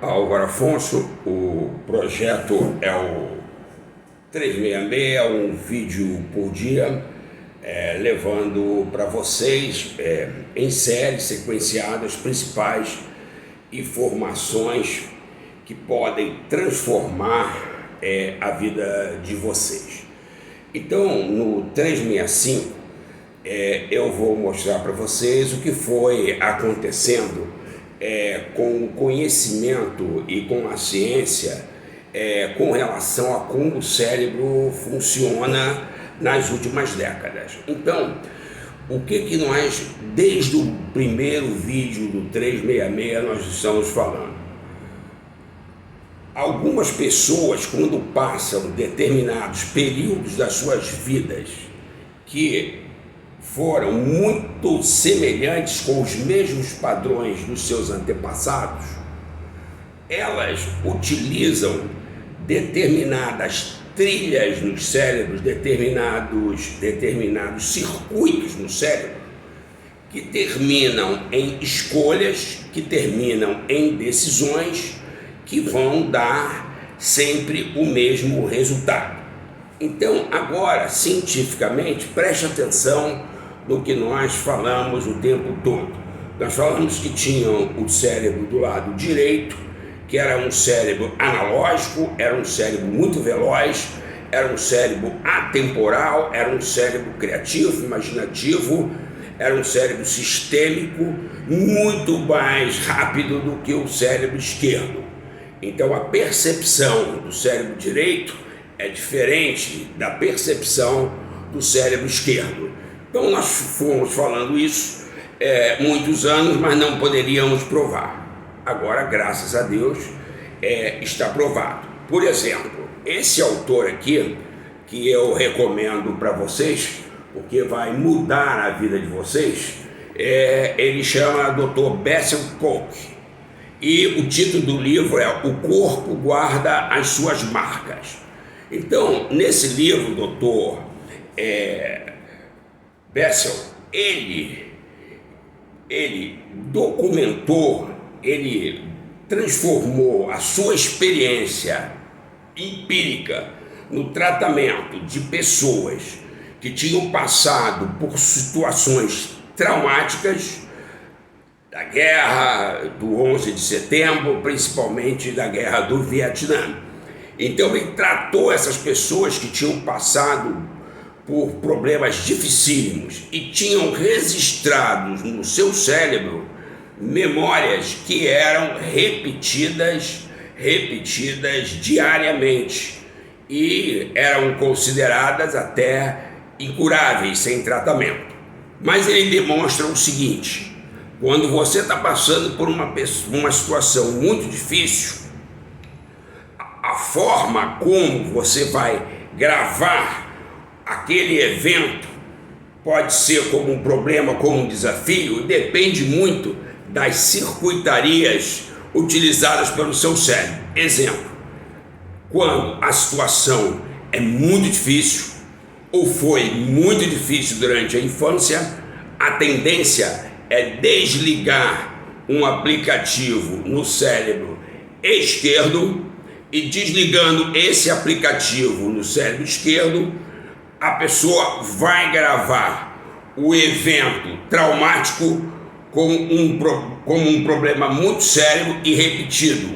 Álvaro Afonso, o projeto é o 366, um vídeo por dia, levando para vocês, em série sequenciada, as principais informações que podem transformar a vida de vocês. Então, no 365, eu vou mostrar para vocês o que foi acontecendo com o conhecimento e com a ciência com relação a como o cérebro funciona nas últimas décadas. Então, o que nós, desde o primeiro vídeo do 366, nós estamos falando? Algumas pessoas, quando passam determinados períodos das suas vidas que foram muito semelhantes com os mesmos padrões dos seus antepassados, elas utilizam determinadas trilhas nos cérebros, determinados circuitos no cérebro, que terminam em escolhas, que terminam em decisões, que vão dar sempre o mesmo resultado. Então, agora, cientificamente, preste atenção no que nós falamos o tempo todo. Nós falamos que tinham o cérebro do lado direito, que era um cérebro analógico, era um cérebro muito veloz, era um cérebro atemporal, era um cérebro criativo, imaginativo, era um cérebro sistêmico, muito mais rápido do que o cérebro esquerdo. Então, a percepção do cérebro direito é diferente da percepção do cérebro esquerdo. Então, nós fomos falando isso muitos anos, mas não poderíamos provar. Agora, graças a Deus, está provado. Por exemplo, esse autor aqui, que eu recomendo para vocês, porque vai mudar a vida de vocês, ele chama Dr. Bessel Koch. E o título do livro é O Corpo Guarda as Suas Marcas. Então, nesse livro, Dr. Bessel, ele documentou, ele transformou a sua experiência empírica no tratamento de pessoas que tinham passado por situações traumáticas da guerra do 11 de setembro, principalmente da guerra do Vietnã. Então ele tratou essas pessoas que tinham passado por problemas dificílimos e tinham registrados no seu cérebro memórias que eram repetidas diariamente e eram consideradas até incuráveis, sem tratamento. Mas ele demonstra o seguinte: quando você está passando por uma situação muito difícil, a forma como você vai gravar aquele evento pode ser como um problema, como um desafio, depende muito das circuitarias utilizadas pelo seu cérebro. Exemplo: quando a situação é muito difícil ou foi muito difícil durante a infância, a tendência é desligar um aplicativo no cérebro esquerdo, e desligando esse aplicativo no cérebro esquerdo, a pessoa vai gravar o evento traumático como um problema muito sério e repetido.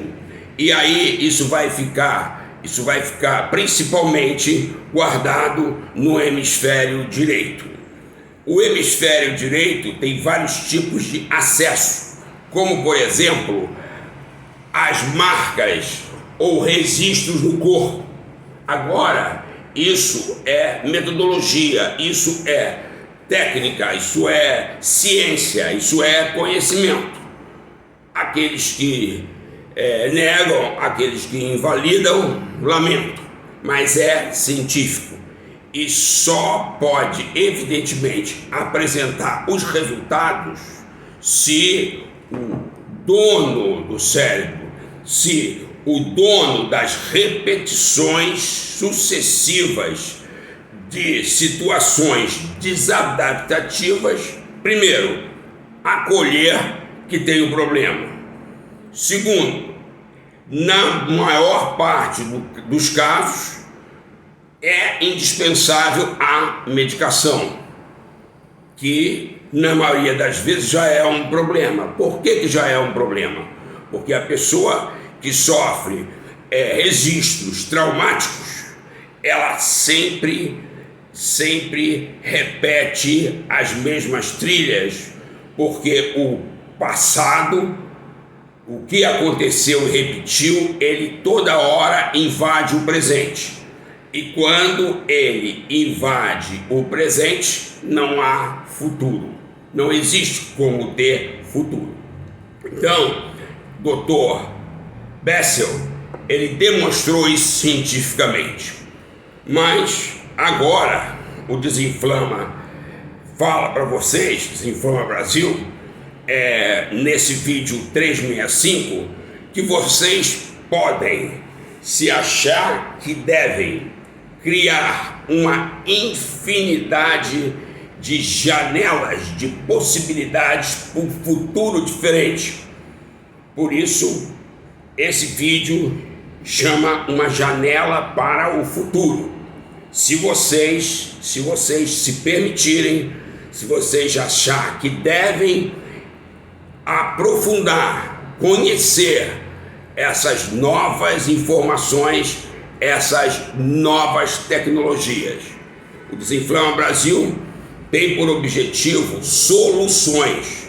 E aí isso vai ficar principalmente guardado no hemisfério direito. O hemisfério direito tem vários tipos de acesso, como por exemplo as marcas ou registros no corpo. Agora, isso é metodologia, isso é técnica, isso é ciência, isso é conhecimento. Aqueles que negam, aqueles que invalidam, lamento, mas é científico e só pode, evidentemente, apresentar os resultados se o dono do cérebro, se o dono das repetições sucessivas de situações desadaptativas, primeiro, acolher que tem um problema. Segundo, na maior parte dos casos, é indispensável a medicação, que na maioria das vezes já é um problema. Por que já é um problema? Porque a pessoa que sofre registros traumáticos, ela sempre repete as mesmas trilhas, porque o passado, o que aconteceu e repetiu, ele toda hora invade o presente. E quando ele invade o presente, não há futuro. Não existe como ter futuro. Então, Dr. Bessel, ele demonstrou isso cientificamente. Mas agora o Desinflama fala para vocês, Desinflama Brasil, nesse vídeo 365, que vocês podem se achar que devem criar uma infinidade de janelas, de possibilidades para um futuro diferente. Por isso, esse vídeo chama uma janela para o futuro. Se vocês se permitirem, se vocês achar que devem aprofundar, conhecer essas novas informações, essas novas tecnologias. O Desinflama Brasil tem por objetivo soluções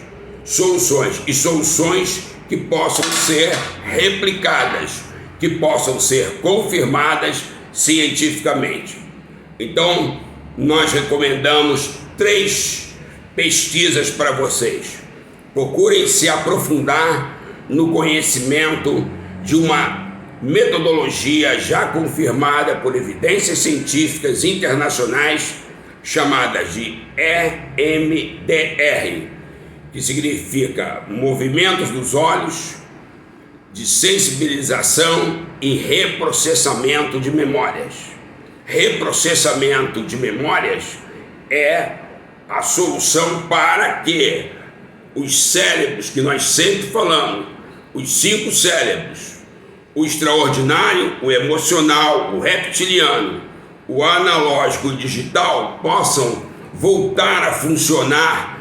que possam ser replicadas, que possam ser confirmadas cientificamente. Então, nós recomendamos 3 pesquisas para vocês. Procurem se aprofundar no conhecimento de uma metodologia já confirmada por evidências científicas internacionais, chamada de EMDR, que significa movimentos dos olhos, de sensibilização e reprocessamento de memórias. Reprocessamento de memórias é a solução para que os cérebros que nós sempre falamos, os 5 cérebros, o extraordinário, o emocional, o reptiliano, o analógico e o digital, possam voltar a funcionar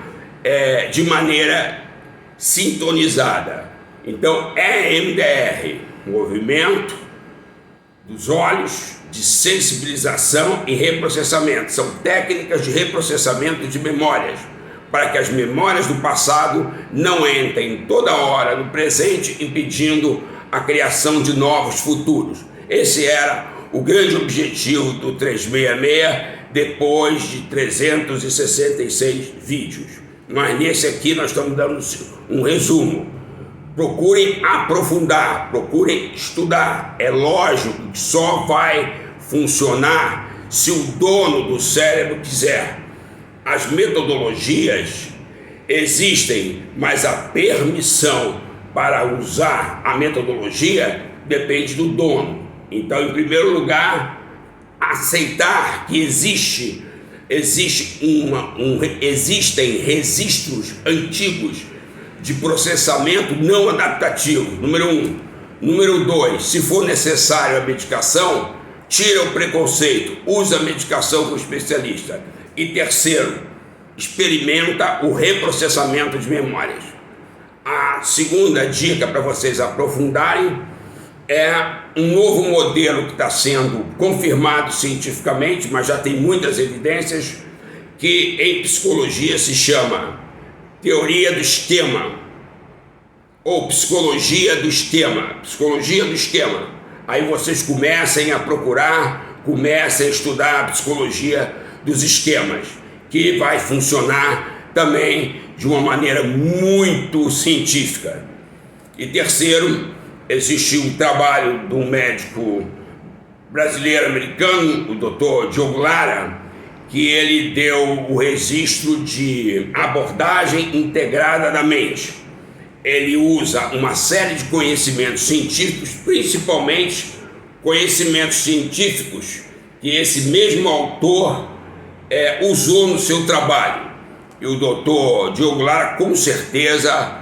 de maneira sintonizada. Então, EMDR, movimento dos olhos, de sensibilização e reprocessamento. São técnicas de reprocessamento de memórias, para que as memórias do passado não entrem toda hora no presente, impedindo a criação de novos futuros. Esse era o grande objetivo do 366, depois de 366 vídeos. Mas nesse aqui nós estamos dando um resumo. Procurem aprofundar, procurem estudar. É lógico que só vai funcionar se o dono do cérebro quiser. As metodologias existem, mas a permissão para usar a metodologia depende do dono. Então, em primeiro lugar, aceitar que existem registros antigos de processamento não adaptativo, número 1. Número 2, se for necessário a medicação, tira o preconceito, usa a medicação com o especialista. E terceiro, experimenta o reprocessamento de memórias. A segunda dica para vocês aprofundarem é um novo modelo que está sendo confirmado cientificamente, mas já tem muitas evidências, que em psicologia se chama teoria do esquema, ou psicologia do esquema. Aí vocês comecem a procurar, comecem a estudar a psicologia dos esquemas, que vai funcionar também de uma maneira muito científica. E terceiro, existe um trabalho de um médico brasileiro-americano, o Dr. Diogo Lara, que ele deu o registro de abordagem integrada da mente. Ele usa uma série de conhecimentos científicos, principalmente conhecimentos científicos que esse mesmo autor usou no seu trabalho. E o Dr. Diogo Lara, com certeza,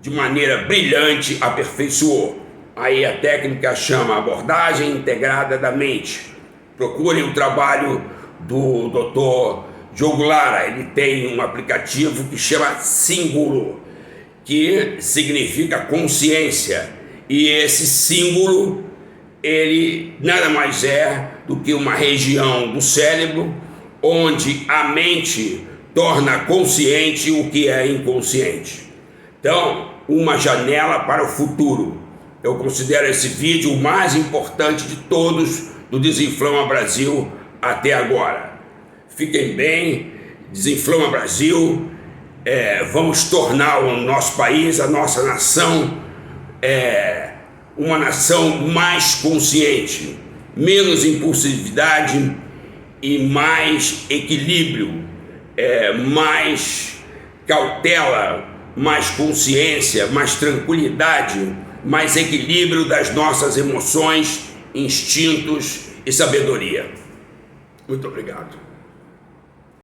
de maneira brilhante, aperfeiçoou. Aí a técnica chama abordagem integrada da mente. Procurem o trabalho do Dr. Diogo Lara. Ele tem um aplicativo que chama Símbolo, que significa consciência. E esse símbolo, ele nada mais é do que uma região do cérebro onde a mente torna consciente o que é inconsciente. Então, uma janela para o futuro. Eu considero esse vídeo o mais importante de todos do Desinflama Brasil até agora. Fiquem bem, Desinflama Brasil, vamos tornar o nosso país, a nossa nação, uma nação mais consciente, menos impulsividade e mais equilíbrio, mais cautela, mais consciência, mais tranquilidade, mais equilíbrio das nossas emoções, instintos e sabedoria. Muito obrigado.